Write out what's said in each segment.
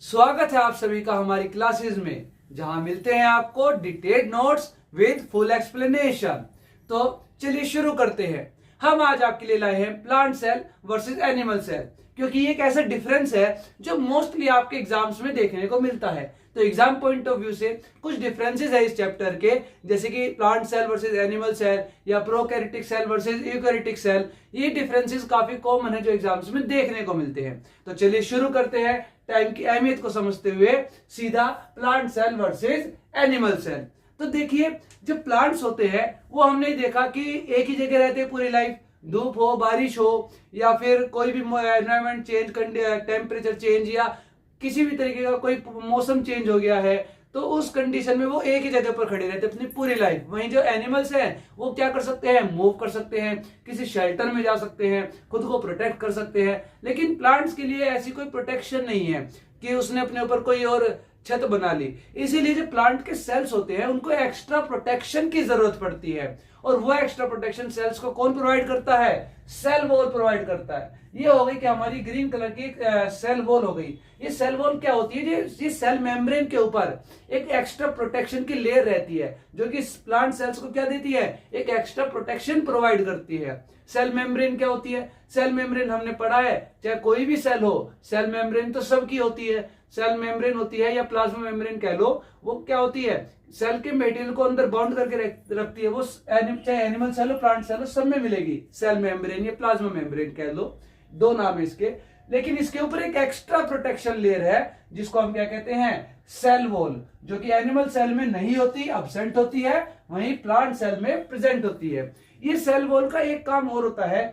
स्वागत है आप सभी का हमारी क्लासेस में, जहां मिलते हैं आपको detailed notes with full explanation. तो चलिए शुरू करते हैं। हम आज आपके लिए लाए हैं plant cell versus animal cell, क्योंकि ये एक ऐसा डिफरेंस है जो मोस्टली आपके एग्जाम्स में देखने को मिलता है। तो एग्जाम पॉइंट ऑफ व्यू से कुछ डिफरेंसेस है इस चैप्टर के, जैसे कि plant cell versus animal cell या prokaryotic cell versus eukaryotic cell. ये डिफरेंसेस काफी कॉमन है जो एग्जाम्स में देखने को मिलते हैं। तो चलिए शुरू करते हैं टाइम की अहमियत को समझते हुए सीधा plant cell versus animal cell. तो देखिए, जो प्लांट्स होते हैं वो हमने देखा कि एक ही जगह रहते हैं पूरी लाइफ, धूप हो, बारिश हो या फिर कोई भी एनवायरमेंट चेंज, टेम्परेचर चेंज या किसी भी तरीके का कोई मौसम चेंज हो गया है तो उस कंडीशन में वो एक ही जगह पर खड़े रहते हैं अपनी पूरी लाइफ। वहीं जो एनिमल्स हैं वो क्या कर सकते हैं, मूव कर सकते हैं, किसी शेल्टर में जा सकते हैं, खुद को प्रोटेक्ट कर सकते हैं। लेकिन प्लांट्स के लिए ऐसी कोई प्रोटेक्शन नहीं है कि उसने अपने ऊपर कोई और छत बना ली। इसीलिए जो प्लांट के सेल्स होते हैं उनको एक्स्ट्रा प्रोटेक्शन की जरूरत पड़ती है, और वो एक्स्ट्रा प्रोटेक्शन सेल्स को कौन प्रोवाइड करता है, सेल वॉल प्रोवाइड करता है। ये हो गई कि हमारी ग्रीन कलर की सेल वॉल हो गई। ये सेल वॉल क्या होती है, ये सेल मेम्ब्रेन के ऊपर एक एक्स्ट्रा प्रोटेक्शन की लेयर रहती है जो कि प्लांट सेल्स को क्या देती है, एक एक्स्ट्रा प्रोटेक्शन प्रोवाइड करती है। सेल मेम्ब्रेन क्या होती है, सेल मेम्ब्रेन हमने पढ़ा है, चाहे कोई भी सेल हो, सेल मेम्ब्रेन तो सबकी होती है। सेल मेम्ब्रेन होती है या प्लाज्मा मेम्ब्रेन कह लो, वो क्या होती है, सेल के मटेरियल को अंदर बाउंड करके रखती है। वो चाहे एनिमल सेल हो, प्लांट सेल हो, सब में मिलेगी सेल मेम्ब्रेन या प्लाज्मा मेम्ब्रेन कह लो, दो नाम है इसके। लेकिन इसके ऊपर एक एक्स्ट्रा प्रोटेक्शन लेयर है जिसको हम क्या कहते हैं, सेल वॉल, जो कि एनिमल सेल में नहीं होती, अब्सेंट होती है, वहीं प्लांट सेल में प्रेजेंट होती है। ये सेल वॉल का एक काम और होता है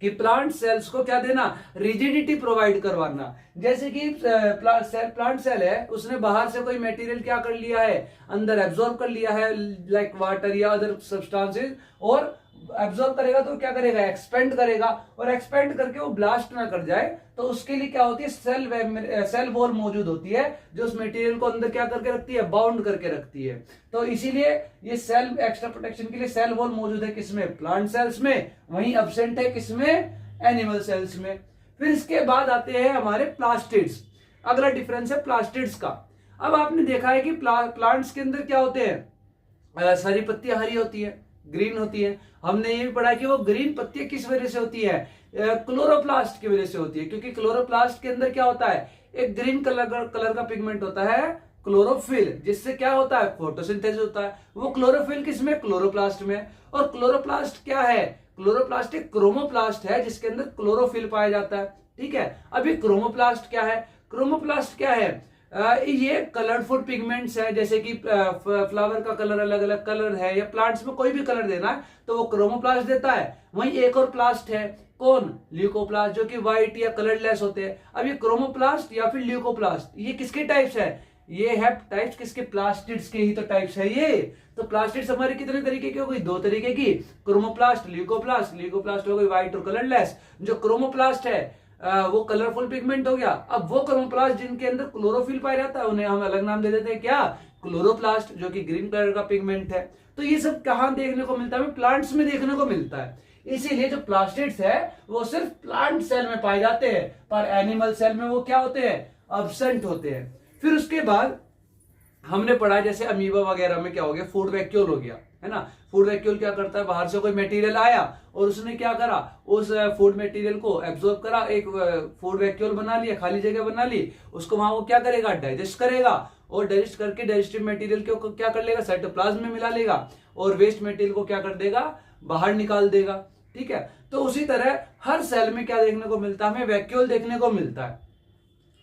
कि प्लांट सेल्स को क्या देना, रिजिडिटी प्रोवाइड करवाना। जैसे कि प्लांट सेल है, उसने बाहर से कोई मटेरियल क्या कर लिया है, अंदर एब्जॉर्ब कर लिया है, लाइक वाटर या अदर सब्सटेंसेस, और एब्जॉर्ब करेगा तो क्या करेगा, एक्सपेंड करेगा, और एक्सपेंड करके वो ब्लास्ट ना कर जाए तो उसके लिए क्या होती है, सेल वॉल मौजूद होती है जो उस मटेरियल को अंदर क्या करके रखती है, बाउंड करके रखती है। तो इसीलिए ये सेल एक्स्ट्रा प्रोटेक्शन के लिए सेल वॉल मौजूद है किसमें, प्लांट सेल्स में, वहीं अब्सेंट है किसमें, एनिमल सेल्स में। फिर इसके बाद आते हैं हमारे प्लास्टिड्स। अगला डिफरेंस है प्लास्टिड्स का। अब आपने देखा है कि प्लांट्स के अंदर क्या होते हैं, सारी पत्तियां हरी होती है, ग्रीन होती है। हमने ये भी पढ़ा कि वो ग्रीन पत्तियां किस वजह से होती है, क्लोरोप्लास्ट की वजह से होती है, क्योंकि क्लोरोप्लास्ट के अंदर क्या होता है, एक ग्रीन कलर का पिगमेंट होता है क्लोरोफिल, जिससे क्या होता है, फोटोसिंथेसिस होता है। वो क्लोरोफिल किसमें, क्लोरोप्लास्ट में। और क्लोरोप्लास्ट क्या है, क्लोरोप्लास्ट एक क्रोमोप्लास्ट है जिसके अंदर क्लोरोफिल पाया जाता है। ठीक है, अभी क्रोमोप्लास्ट क्या है, क्रोमोप्लास्ट क्या है, ये कलरफुल पिगमेंट्स है, जैसे कि फ्लावर का कलर अलग अलग कलर है, या प्लांट्स में कोई भी कलर देना है तो वो क्रोमोप्लास्ट देता है। वहीं एक और प्लास्ट है, कौन, ल्यूकोप्लास्ट, जो कि व्हाइट या कलरलेस होते हैं। अब ये क्रोमोप्लास्ट या फिर ल्यूकोप्लास्ट, ये किसके टाइप्स है, ये है टाइप्स किसके, प्लास्टिड्स के ही तो टाइप्स है ये। तो प्लास्टिड्स हमारे कितने तरीके की हो गई, दो तरीके की, क्रोमोप्लास्ट, ल्यूकोप्लास्ट। ल्यूकोप्लास्ट हो गई व्हाइट और कलरलेस, जो क्रोमोप्लास्ट है वो कलरफुल पिगमेंट हो गया। अब वो क्रोमोप्लास्ट जिनके अंदर क्लोरोफिल पाया जाता है उन्हें हम अलग नाम दे देते हैं, क्या, क्लोरोप्लास्ट, जो कि ग्रीन कलर का पिगमेंट है। तो ये सब कहां देखने को मिलता है, प्लांट्स में देखने को मिलता है। इसीलिए जो प्लास्टिड्स है वो सिर्फ प्लांट सेल में पाए जाते हैं, पर एनिमल सेल में वो क्या होते हैं, अब्सेंट होते हैं। फिर उसके बाद हमने पढ़ा जैसे अमीबा वगैरह में क्या हो गया, फूड वैक्यूल हो गया, है ना। फूड वैक्यूल क्या करता है, बाहर से कोई मटेरियल आया और उसने क्या करा, उस फूड मटेरियल को एब्जॉर्ब करा, एक फूड वैक्यूल बना लिया, खाली जगह बना ली, उसको वहां वो क्या करेगा, डाइजेस्ट करेगा, और डाइजेस्ट करके डाइजेस्टिव मटेरियल को क्या कर लेगा, साइटोप्लाज्म में मिला लेगा, और वेस्ट मटेरियल को क्या कर देगा, बाहर निकाल देगा। ठीक है, तो उसी तरह हर सेल में क्या देखने को मिलता है, हमें वैक्यूल देखने को मिलता है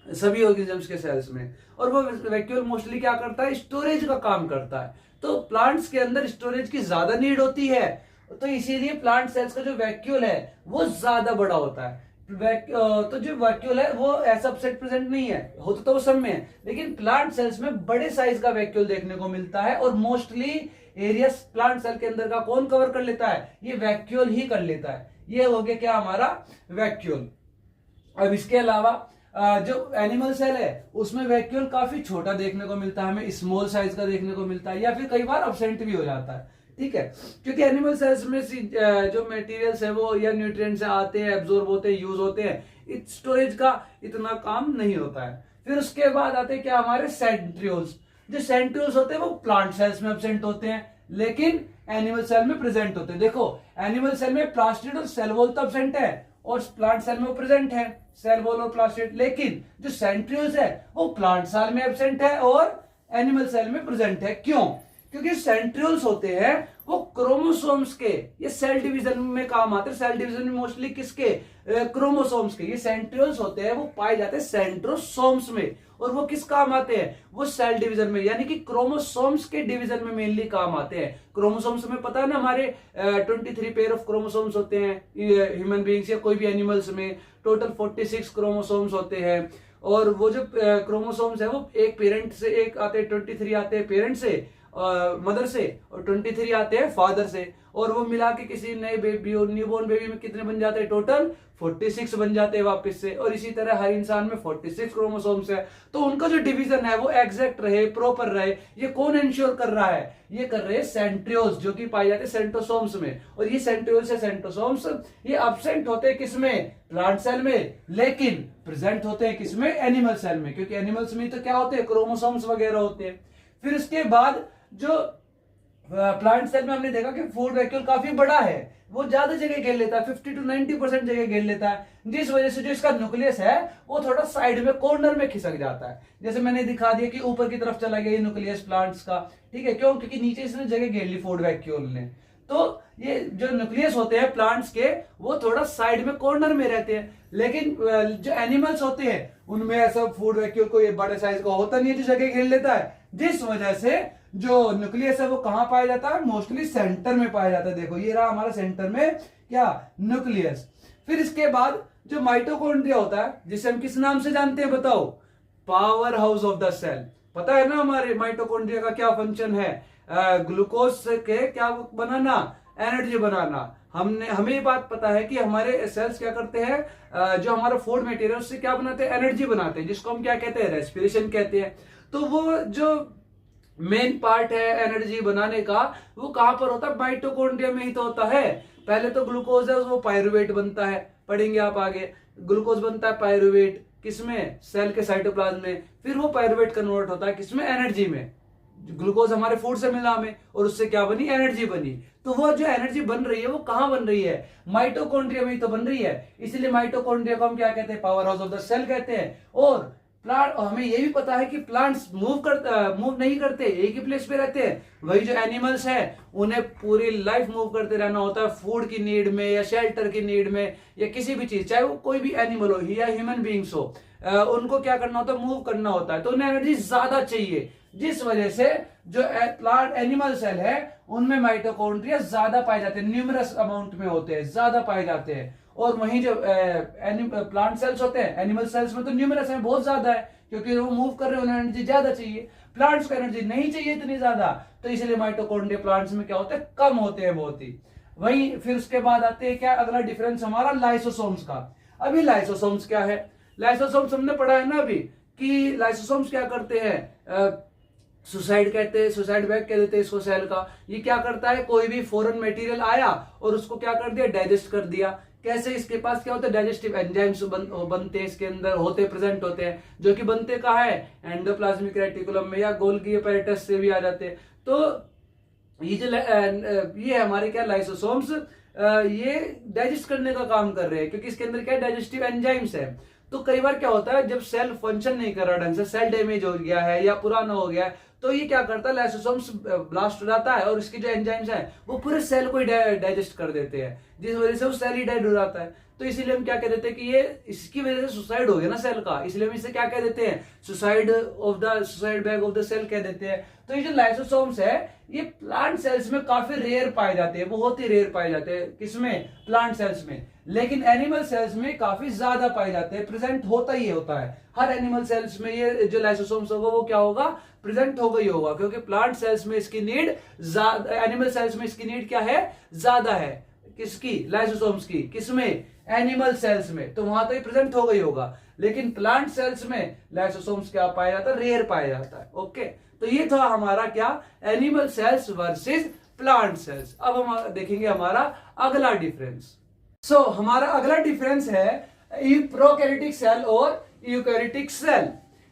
सभी ऑर्गेनिजम्स के सेल्स में। और वो वैक्यूल मोस्टली क्या करता है, स्टोरेज का काम करता है। तो प्लांट्स के अंदर स्टोरेज की ज्यादा नीड होती है, तो इसीलिए प्लांट सेल्स का जो वैक्यूल है वो ज्यादा बड़ा होता है। तो जो वैक्यूल है वो ऐसा अपसेट प्रेजेंट नहीं है, होता तो वो सब में है, लेकिन प्लांट सेल्स में बड़े साइज का वैक्यूल देखने को मिलता है। और मोस्टली एरिया प्लांट सेल के अंदर का कौन कवर कर लेता है, ये वैक्यूल ही कर लेता है। ये हो गया क्या हमारा वैक्यूल। अब इसके अलावा जो एनिमल सेल है उसमें वैक्यूल काफी छोटा देखने को मिलता है, हमें स्मॉल साइज का देखने को मिलता है, या फिर कई बार अब्सेंट भी हो जाता है। ठीक है, क्योंकि एनिमल सेल्स में जो मटेरियल्स है वो या न्यूट्रिएंट्स आते हैं, एब्जॉर्ब होते हैं, यूज होते हैं, स्टोरेज का इतना काम नहीं होता है। फिर उसके बाद आते हैं क्या हमारे सेंट्रियोल्स। जो सेंट्रियोल्स होते हैं वो प्लांट सेल्स में एब्सेंट होते हैं लेकिन एनिमल सेल में प्रेजेंट होते हैं। देखो एनिमल सेल में प्लास्टिड और सेल वॉल तो एब्सेंट है और प्लांट सेल में वो प्रेजेंट है, सेल वॉल और प्लास्टिड, लेकिन जो सेंट्रियोल्स है वो प्लांट सेल में एब्सेंट है और एनिमल सेल में प्रेजेंट है। क्यों? क्योंकि सेंट्रियोल्स होते हैं वो क्रोमोसोम्स के, ये सेल डिवीजन में काम आते हैं। सेल डिवीजन में मोस्टली किसके? क्रोमोसोम्स के। ये सेंट्रियोल्स होते हैं वो पाए जाते हैं सेंट्रोसोम्स में और वो किस काम आते हैं? वो सेल डिवीजन में, यानी कि क्रोमोसोम्स के डिवीजन में मेनली काम आते हैं। क्रोमोसोम्स में पता है ना हमारे 23 पेयर ऑफ क्रोमोसोम्स होते हैं ह्यूमन बीइंग्स या कोई भी एनिमल्स में। टोटल 46 क्रोमोसोम्स होते हैं और वो जो क्रोमोसोम्स है वो एक पेरेंट से एक आते हैं, 23 आते हैं पेरेंट से मदर से और 23 आते हैं फादर से, और वो मिला के किसी नए बेबी और न्यूबॉर्न बेबी में कितने बन जाते हैं? टोटल 46 बन जाते हैं वापस से। और इसी तरह हर इंसान में 46 क्रोमोसोम्स है। तो उनका जो डिवीजन है वो एग्जैक्ट रहे, प्रॉपर रहे, ये कौन इंश्योर कर रहा है? ये कर रहे हैं सेंट्रियोल्स जो कि पाए जाते हैं सेंट्रोसोम्स में। और ये सेंट्रियोल्स है सेंट्रोसोम्स, ये एब्सेंट होते हैं किसमें? प्लांट सेल में, लेकिन प्रेजेंट होते हैं किसमें? एनिमल सेल में, क्योंकि एनिमल्स में तो क्या होते हैं? क्रोमोसोम्स वगैरह होते हैं। फिर इसके बाद जो प्लांट सेल में हमने देखा कि फूड वैक्यूल काफी बड़ा है, वो ज्यादा जगह घेर लेता है, 50 to 90% जगह घेर लेता है, जिस वजह से जो इसका न्यूक्लियस है वो थोड़ा साइड में कॉर्नर में खिसक जाता है। जैसे मैंने दिखा दिया कि ऊपर की तरफ चला गया ये न्यूक्लियस प्लांट्स का, ठीक है। क्यों? क्योंकि नीचे इसने जगह घेर ली फूड वैक्यूल ने। तो ये जो न्यूक्लियस होते हैं प्लांट्स के वो थोड़ा साइड में कॉर्नर में रहते हैं, लेकिन जो एनिमल्स होते हैं उनमें ऐसा फूड वैक्यूल को ये बड़े साइज का होता नहीं है जो जगह घेर लेता है, जिस वजह से जो न्यूक्लियस है वो कहां पाया जाता है? मोस्टली सेंटर में पाया जाता है। देखो ये रहा हमारा सेंटर में क्या? न्यूक्लियस। फिर इसके बाद जो माइटोकॉन्ड्रिया होता है जिसे हम किस नाम से जानते हैं बताओ? Power house of the cell. पता है ना हमारे माइटोकॉन्ड्रिया का क्या फंक्शन है? ग्लूकोज के क्या बनाना? एनर्जी बनाना। हमें ये बात पता है कि हमारे सेल्स क्या करते हैं, जो हमारा फूड मटेरियल उससे क्या बनाते हैं? एनर्जी बनाते हैं, जिसको हम क्या कहते हैं? रेस्पिरेशन कहते हैं। तो वो जो मेन पार्ट है एनर्जी बनाने का वो कहां पर होता है? माइटोकॉन्ड्रिया में ही तो होता है। पहले तो ग्लूकोज है वो पायरुवेट बनता है, पढ़ेंगे आप आगे। ग्लूकोज बनता है पायरुवेट किसमें? सेल के साइटोप्लाज्म में। फिर वो पायरुवेट कन्वर्ट होता है किसमें? एनर्जी में। ग्लूकोज हमारे फूड से मिला हमें और उससे क्या बनी? एनर्जी बनी। तो वो जो एनर्जी बन रही है वो कहां बन रही है? माइटोकॉन्ड्रिया में ही तो बन रही है। इसलिए माइटोकॉन्ड्रिया को हम क्या कहते हैं? Power house of the cell कहते हैं। और प्लांट, हमें ये भी पता है कि प्लांट्स मूव नहीं करते, एक ही प्लेस पे रहते हैं। वही जो एनिमल्स हैं उन्हें पूरी लाइफ मूव करते रहना होता है, फूड की नीड में या शेल्टर की नीड में या किसी भी चीज, चाहे वो कोई भी एनिमल हो या ह्यूमन बींग्स हो, उनको क्या करना होता है? मूव करना होता है। तो उन्हें एनर्जी ज्यादा चाहिए, जिस वजह से जो प्लांट एनिमल सेल है उनमें माइटोकॉन्ड्रिया ज्यादा पाए जाते हैं, न्यूमरस अमाउंट में होते हैं, ज्यादा पाए जाते हैं। और वहीं जो प्लांट सेल्स होते हैं, एनिमल सेल्स में तो न्यूमरस है, बहुत ज्यादा है, क्योंकि वो मूव कर रहे हैं, उन्हें एनर्जी ज्यादा चाहिए। प्लांट्स को एनर्जी नहीं चाहिए इतनी ज्यादा, तो इसलिए माइटोकॉन्ड्रिया प्लांट्स में क्या होते हैं? कम होते हैं बहुत ही। वहीं फिर उसके बाद आते हैं क्या? अगला डिफरेंस हमारा लाइसोसोम्स का। अभी लाइसोसोम्स क्या है? लाइसोसोम्स हमने पढ़ा है ना अभी कि लाइसोसोम्स क्या करते हैं? सुसाइड कहते हैं, सुसाइड बैग कह देते हैं इसको सेल का। ये क्या करता है? कोई भी फॉरेन मटेरियल आया और उसको क्या कर दिया? डाइजेस्ट कर दिया। कैसे? इसके पास क्या होता है? डाइजेस्टिव एंजाइम्स बनते हैं, इसके अंदर होते प्रेजेंट होते हैं, जो कि बनते कहाँ है? एंडोप्लाज्मिक रेटिकुलम में या गोल्गी अपैरेटस से भी आ जाते हैं। तो ये जो ये हमारे क्या लाइसोसोम्स ये डाइजेस्ट करने का काम कर रहे हैं, क्योंकि इसके अंदर क्या डाइजेस्टिव एंजाइम्स है। तो कई बार क्या होता है, जब सेल फंक्शन नहीं कर रहा ढंग से, सेल डैमेज हो गया है या पुराना हो गया है, तो ये क्या करता है? लाइसोसोम्स ब्लास्ट हो जाता है और इसके जो एंजाइम्स हैं वो पूरे सेल को ही डाइजेस्ट कर देते हैं, जिस वजह से वो सेल ही डेड हो जाता है। तो इसीलिए हम क्या कह देते हैं कि ये इसकी वजह से सुसाइड हो गया ना सेल का, इसलिए हम इसे क्या कह देते हैं? Suicide bag of the cell कह देते हैं। तो ये जो लाइसोसोम्स है ये प्लांट सेल्स में काफी रेयर पाए जाते हैं, बहुत ही रेयर पाए जाते हैं। किसमें? प्लांट सेल्स में। लेकिन एनिमल सेल्स में काफी ज्यादा पाए जाते हैं, प्रेजेंट होता ही होता है। हर एनिमल सेल्स में ये जो लाइसोसोम्स होगा वो क्या होगा? प्रेजेंट होगा ही होगा, क्योंकि प्लांट सेल्स में इसकी नीड ज्यादा, एनिमल सेल्स में इसकी नीड क्या है? ज्यादा है। किसकी? लाइसोसोम्स की। किसमें? एनिमल सेल्स में। तो वहां तो ये प्रेजेंट होगा ही होगा, लेकिन प्लांट सेल्स में लाइसोसोम्स क्या पाया जाता है? रेयर पाया जाता है। ओके, तो ये था हमारा क्या? Animal cells versus plant cells. अब हम देखेंगे हमारा अगला डिफरेंस। हमारा अगला डिफरेंस है प्रोकैरियोटिक सेल और यूकैरियोटिक सेल।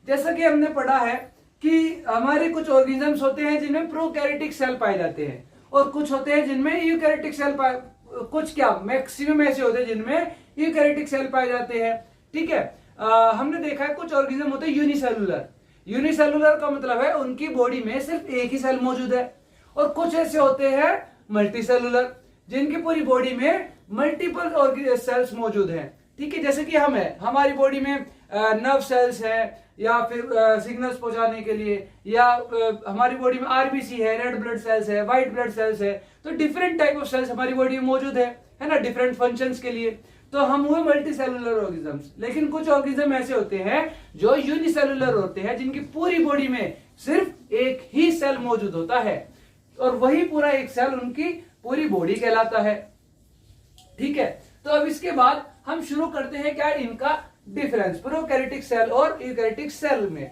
जैसा कि हमने पढ़ा है कि हमारे कुछ ऑर्गेनिजम्स होते हैं जिनमें प्रोकैरियोटिक सेल पाए जाते हैं और कुछ होते हैं जिनमें यूकैरियोटिक सेल कुछ क्या मैक्सिमम ऐसे होते हैं जिनमें यूकैरियोटिक सेल पाए जाते हैं। ठीक है, हमने देखा है कुछ ऑर्गेनिज्म होते हैं यूनिसेलुलर। यूनिसेलुलर का मतलब है उनकी बॉडी में सिर्फ एक ही सेल मौजूद है, और कुछ ऐसे होते हैं मल्टीसेलुलर जिनकी पूरी बॉडी में मल्टीपल सेल्स मौजूद हैं। ठीक है, जैसे कि हम है, हमारी बॉडी में नर्व सेल्स है या फिर सिग्नल्स पहुंचाने के लिए, या हमारी बॉडी में आरबीसी है, रेड ब्लड सेल्स है, व्हाइट ब्लड सेल्स है, तो डिफरेंट टाइप ऑफ सेल्स हमारी बॉडी में मौजूद है ना, डिफरेंट फंक्शंस के लिए। तो हम हुए मल्टी सेलुलर ऑर्गेनिजम्स। लेकिन कुछ ऑर्गेनिज्म ऐसे होते हैं जो यूनिसेलुलर होते हैं, जिनकी पूरी बॉडी में सिर्फ एक ही सेल मौजूद होता है और वही पूरा एक सेल उनकी पूरी बॉडी कहलाता है। ठीक है, तो अब इसके बाद हम शुरू करते हैं क्या इनका डिफरेंस प्रोकैरियोटिक सेल और यूकैरियोटिक सेल में।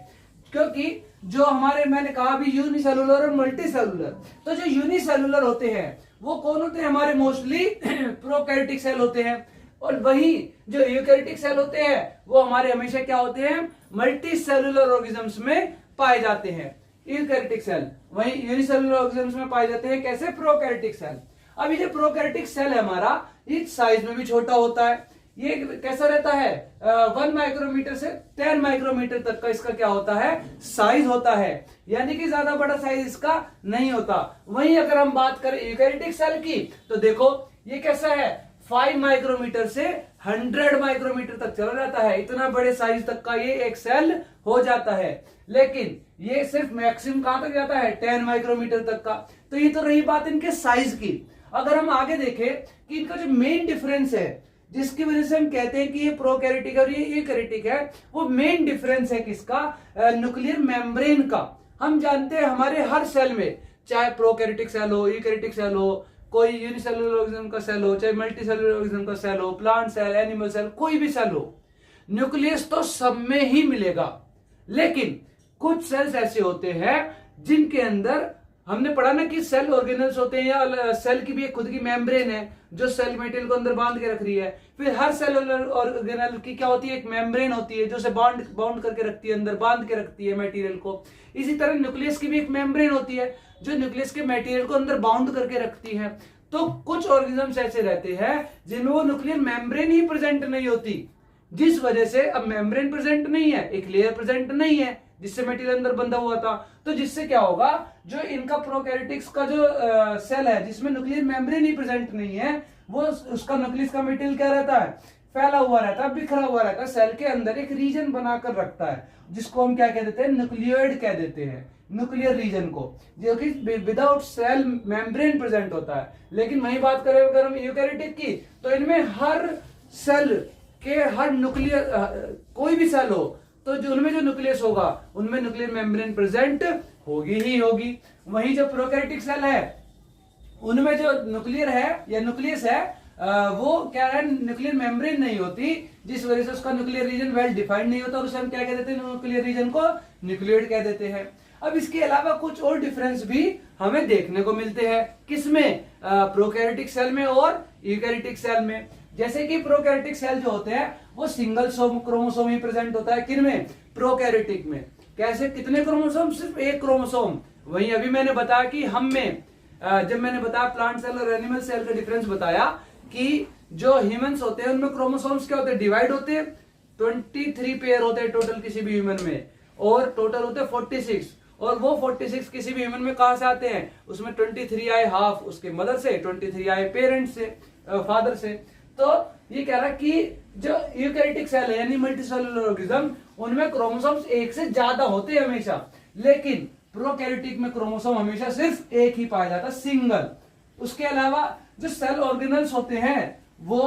क्योंकि जो हमारे मैंने कहा अभी यूनिसेलुलर और मल्टीसेलुलर, तो जो यूनिसेलुलर होते हैं वो कौन होते हैं, हमारे मोस्टली प्रोकैरियोटिक सेल होते हैं, और वही जो यूकैरियोटिक सेल होते हैं वो हमारे हमेशा क्या होते हैं, मल्टीसेलुलर ऑर्गेनिजम्स में पाए जाते हैं। यूकैरियोटिक सेल वही यूनिसेलुलर ऑर्गेनिजम्स में पाए जाते हैं, कैसे, प्रोकैरियोटिक सेल। अब ये जो प्रोकैरियोटिक सेल है हमारा, इस साइज में भी छोटा होता है। ये कैसा रहता है, 1 माइक्रोमीटर से 10 माइक्रोमीटर तक का इसका क्या होता है, साइज होता है, यानी कि ज्यादा बड़ा साइज इसका नहीं होता। वहीं अगर हम बात करें यूकैरियोटिक सेल की, तो देखो ये कैसा है, 5 माइक्रोमीटर से 100 माइक्रोमीटर तक चला जाता है। इतना बड़े साइज तक का ये एक सेल हो जाता है। लेकिन ये सिर्फ मैक्सिमम कहां तक जाता है, 10 माइक्रोमीटर तक का। तो ये तो रही बात इनके साइज की। अगर हम आगे देखें कि इनका जो मेन डिफरेंस है, जिसकी वजह से हम कहते हैं कि ये प्रोकैरियोटिक और ये यूकैरियोटिक है, वो मेन डिफरेंस है किसका, न्यूक्लियर मेम्ब्रेन का। हम जानते हैं हमारे हर सेल में, चाहे प्रोकैरियोटिक सेल हो, यूकैरियोटिक सेल हो, कोई यूनिसेलुलर ऑर्गेनिज्म का सेल हो, चाहे मल्टीसेलुलर ऑर्गेनिज्म का सेल हो, प्लांट सेल, एनिमल सेल, कोई भी सेल हो, न्यूक्लियस तो सब में ही मिलेगा। लेकिन कुछ सेल्स ऐसे होते हैं जिनके अंदर हमने पढ़ा ना कि सेल ऑर्गेनल्स होते हैं, या सेल की भी एक खुद की मेम्ब्रेन है जो सेल मटेरियल को अंदर बांध के रख रही है। फिर हर सेलुलर ऑर्गेनल की क्या होती है, एक मेम्ब्रेन होती है जो उसे बाउंड करके रखती है, अंदर बांध के रखती है मटेरियल को। इसी तरह न्यूक्लियस की भी एक मेम्ब्रेन होती है जो न्यूक्लियस के मटेरियल को अंदर बाउंड करके रखती है। तो कुछ ऑर्गेनिजम्स ऐसे रहते हैं जिनमें वो न्यूक्लियर मेम्ब्रेन ही प्रेजेंट नहीं होती, जिस वजह से अब मेम्ब्रेन प्रेजेंट नहीं है, एक लेयर प्रेजेंट नहीं है जिससे मटेरियल अंदर बंधा हुआ था, तो जिससे क्या होगा, जो इनका प्रोकैरियोटिक्स का जो सेल है जिसमें न्यूक्लियर मेम्ब्रेन ही प्रेजेंट नहीं है, वो उसका न्यूक्लियस का मटेरियल क्या रहता है, फैला हुआ रहता है, बिखरा हुआ रहता है, सेल के अंदर एक रीजन बनाकर रखता है जिसको हम क्या कह देते हैं, न्यूक्लियोइड कह देते हैं, न्यूक्लियर रीजन को, जो कि विदाउट सेल मेम्ब्रेन प्रेजेंट होता है। लेकिन वही बात करें अगर हम यूकैरियोटिक की, तो इनमें हर सेल के हर न्यूक्लियर कोई भी सेल हो तो जो उनमें जो न्यूक्लियस होगा उनमें न्यूक्लियर मेम्ब्रेन प्रेजेंट होगी ही होगी। वही जो प्रोकैरियोटिक सेल है उनमें जो न्यूक्लियर है या न्यूक्लियस है वो क्या है, न्यूक्लियर मेम्ब्रेन नहीं होती, जिस वजह से उसका न्यूक्लियर रीजन वेल डिफाइंड नहीं होता, उसे हम क्या कह देते हैं, न्यूक्लियर रीजन को न्यूक्लियोइड कह देते हैं। अब इसके अलावा कुछ और डिफरेंस भी हमें देखने को मिलते हैं, किसमें, प्रोकैरियोटिक सेल में और यूकैरियोटिक सेल में। जैसे कि प्रोकैरियोटिक सेल जो होते हैं वो सिंगल क्रोमोसोम ही प्रेजेंट होता है, किनमें, प्रोकैरियोटिक में। कैसे, कितने क्रोमोसोम, सिर्फ एक क्रोमोसोम। वहीं अभी मैंने बताया कि हम में जब मैंने बताया प्लांट सेल और एनिमल सेल का डिफरेंस बताया कि जो ह्यूमंस होते हैं उनमें क्रोमोसोम्स क्या होते हैं, डिवाइड होते हैं, 23 पेयर होते हैं टोटल किसी भी ह्यूमन में, और टोटल होते हैं 46, और वो 46 किसी भी ह्यूमन में कहां से आते हैं, उसमें 23 आए हाफ उसके मदर से, 23 आए पेरेंट्स से, फादर से। तो ये कह रहा है कि जो यूकैरियोटिक सेल है यानी मल्टीसेलुलर ऑर्गेनिज्म, उनमें क्रोमोसोम्स एक से ज्यादा होते हैं हमेशा, लेकिन प्रोकैरियोटिक में क्रोमोसोम हमेशा सिर्फ एक ही पाया जाता है, सिंगल। उसके अलावा जो सेल ऑर्गेनल्स होते हैं वो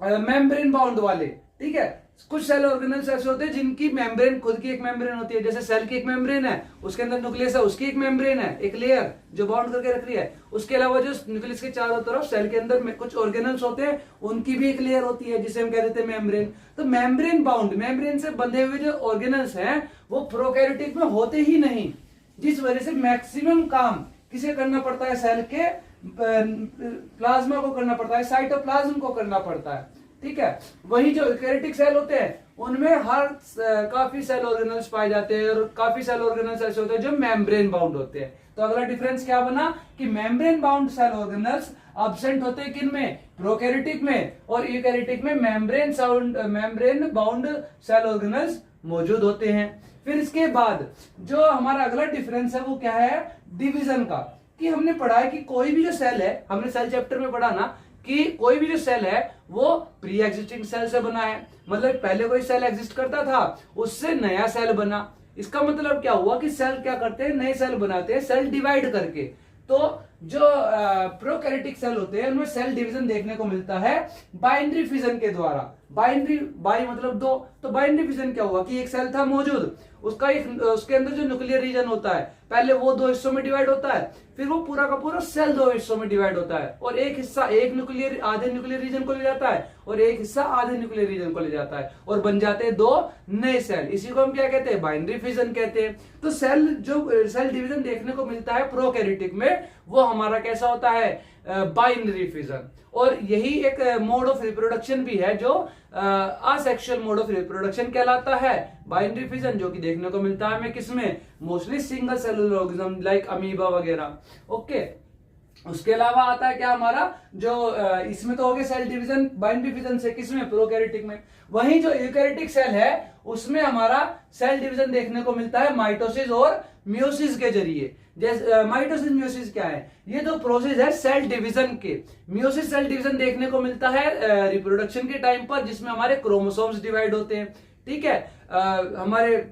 मेम्ब्रेन बाउंड वाले, ठीक है। कुछ सेल ऑर्गेनल्स ऐसे होते हैं जिनकी मेम्ब्रेन खुद की एक मेम्ब्रेन होती है, जैसे सेल की एक मेम्ब्रेन है, उसके अंदर न्यूक्लियस है, उसकी एक मेम्ब्रेन है, एक लेयर जो बाउंड करके रख रही है। उसके अलावा जो न्यूक्लियस के चारों तरफ सेल के अंदर में कुछ ऑर्गेनल्स होते हैं, उनकी भी एक लेयर होती है जिसे हम कह देते हैं मेम्ब्रेन। तो मेम्ब्रेन बाउंड, मेम्ब्रेन से बंधे हुए जो ऑर्गेनल्स हैं वो प्रोकैरियोटिक में होते ही नहीं, जिस वजह से मैक्सिमम काम किसे करना पड़ता है, सेल के प्लाज्मा को करना पड़ता है, साइटोप्लाज्म को करना पड़ता है, ठीक है। वही जो यूकैरियोटिक सेल होते हैं उनमें काफी सेल ऑर्गेनल्स पाए जाते हैं और काफी सेल ऑर्गेनल्स ऐसे होते हैं जो मेम्ब्रेन बाउंड होते हैं। तो अगला डिफरेंस क्या बना कि membrane bound cell organelles absent होते हैं किन में, प्रोकैरियोटिक में, और यूकैरियोटिक में मेम्ब्रेन बाउंड सेल ऑर्गेनल्स मौजूद होते हैं। फिर इसके बाद जो हमारा अगला डिफरेंस है वो क्या है, डिवीजन का। कि हमने पढ़ा है कि कोई भी जो सेल है, हमने सेल चैप्टर में पढ़ा ना कि कोई भी जो सेल है वो प्री एग्जिस्टिंग सेल से बना है, मतलब पहले कोई सेल एग्जिस्ट करता था उससे नया सेल बना। इसका मतलब क्या हुआ कि सेल क्या करते हैं, नए सेल बनाते हैं सेल डिवाइड करके। तो जो प्रोकैरियोटिक सेल होते हैं उनमें सेल डिवीजन देखने को मिलता है बाइनरी फिजन के द्वारा। बाई मतलब दो, तो बाइनरी फिजन क्या हुआ कि एक सेल था मौजूद, उसके अंदर जो न्यूक्लियर रीजन होता है पहले वो दो हिस्सों में डिवाइड होता है, फिर वो पूरा का पूरा सेल दो हिस्सों में डिवाइड होता है, और एक हिस्सा आधे न्यूक्लियर रीजन को ले जाता है और एक हिस्सा आधे न्यूक्लियर रीजन को ले जाता है और बन जाते हैं दो नए सेल। इसी को हम क्या कहते हैं, बाइनरी फिजन कहते हैं। तो सेल डिवीजन देखने को मिलता है प्रोकैरियोटिक में, वो हमारा कैसा होता है, बाइनरी फिजन। और यही एक मोड ऑफ रिप्रोडक्शन भी है जो असेक्सुअल मोड ऑफ रिप्रोडक्शन कहलाता है, बाइनरी फिजन, जो कि देखने को मिलता है हमें किसमें, mostly single cellular organism like amoeba वगैरह। ओके, उसके अलावा आता है क्या हमारा जो इसमें तो हो गया सेल डिवीजन बाइनरी फिजन से, किसमें, प्रोकैरियोटिक में। वहीं जो यूकैरियोटिक सेल है उसमें हमारा सेल डिवीजन देखने को मिलता है माइटोसिस और मियोसिस के जरिए। जैसे माइटोसिस मियोसिस क्या है, ये दो प्रोसेस है सेल डिवीजन के। मियोसिस सेल डिवीजन देखने को मिलता है रिप्रोडक्शन के टाइम पर, जिसमें हमारे क्रोमोसोम्स डिवाइड होते हैं, ठीक है। हमारे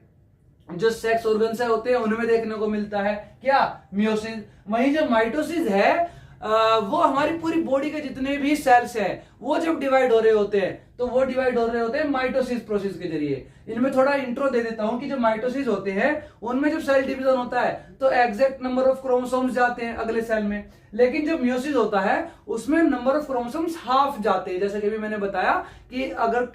जो सेक्स ऑर्गन्स होते हैं उनमें देखने को मिलता है क्या, मियोसिस। वहीं जो माइटोसिस है वो हमारी पूरी बॉडी के जितने भी सेल्स हैं वो जब डिवाइड हो रहे होते हैं तो वो डिवाइड हो रहे होते हैं माइटोसिस प्रोसेस के जरिए। इनमें थोड़ा इंट्रो दे देता हूं कि जो माइटोसिस होते हैं उनमें जब सेल डिवीजन होता है तो एग्जैक्ट नंबर ऑफ क्रोमोसोम्स जाते हैं अगले सेल में, लेकिन जो मियोसिस होता है उसमें नंबर ऑफ क्रोमोसोम्स हाफ जाते हैं। जैसे कि अभी मैंने बताया कि अगर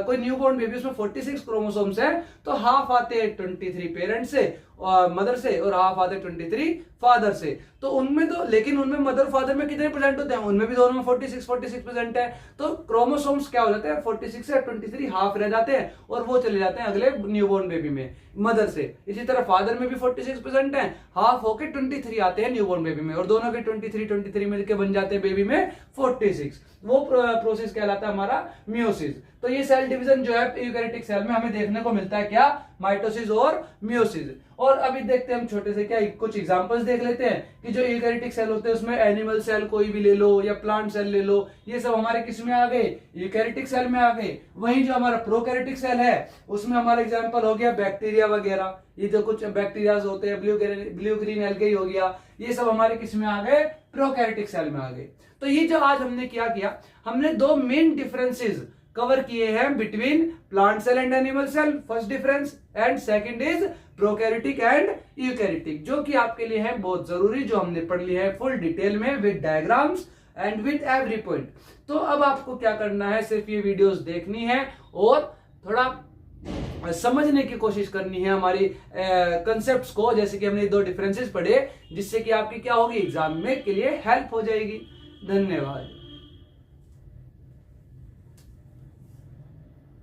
कोई न्यूबॉर्न बेबी उसमें 46 क्रोमोसोम्स है तो हाफ आते हैं 23 पेरेंट्स से और मदर से और हाफ आते 23 फादर से। तो उनमें तो लेकिन उनमें मदर फादर में कितने परसेंट होते हैं, उनमें भी दोनों में 46% है। तो क्रोमोसोम्स क्या हो जाते हैं 46 से 23 हाफ रह जाते हैं और वो चले जाते हैं अगले न्यूबॉर्न बेबी में मदर से। इसी तरह फादर में भी 46% है, हाफ होके 23 आते हैं न्यूबॉर्न बेबी में और दोनों के 23 मिलकर बन जाते हैं बेबी में 46। वो प्रोसेस कहलाता है हमारा मियोसिस। तो ये सेल डिवीजन जो है यूकैरियोटिक सेल में हमें देखने को मिलता है क्या, माइटोसिस और मियोसिस। और अभी देखते हैं हम छोटे से क्या कुछ एग्जांपल्स देख लेते हैं कि जो यूकैरियोटिक सेल होते हैं उसमें एनिमल सेल कोई भी ले लो या प्लांट सेल ले लो, ये सब हमारे किस में आ गए, यूकैरियोटिक सेल में आ गए। वहीं जो हमारा प्रोकैरियोटिक सेल है उसमें हमारा एग्जांपल हो गया बैक्टीरिया वगैरह, ये जो कुछ बैक्टीरिया होते हैं, ब्लू ग्रीन एल्गे हो गया, ये सब हमारे किस में आ गए, प्रोकैरियोटिक सेल में आ गए। तो ये जो आज हमने क्या किया, हमने दो मेन डिफरेंसेस कवर किए हैं between plant cell and animal cell. First difference and second is prokaryotic and eukaryotic, जो कि आपके लिए है बहुत जरूरी, जो हमने पढ़ लिया है फुल डिटेल में with diagrams and with every point. तो अब आपको क्या करना है, सिर्फ ये वीडियोस देखनी है और थोड़ा समझने की कोशिश करनी है हमारी कंसेप्ट्स को, जैसे कि हमने दो डिफरेंसेस पढ़े, जिससे कि आपकी क्या होगी एग्जाम में के लिए हेल्प हो जाएगी। धन्यवाद।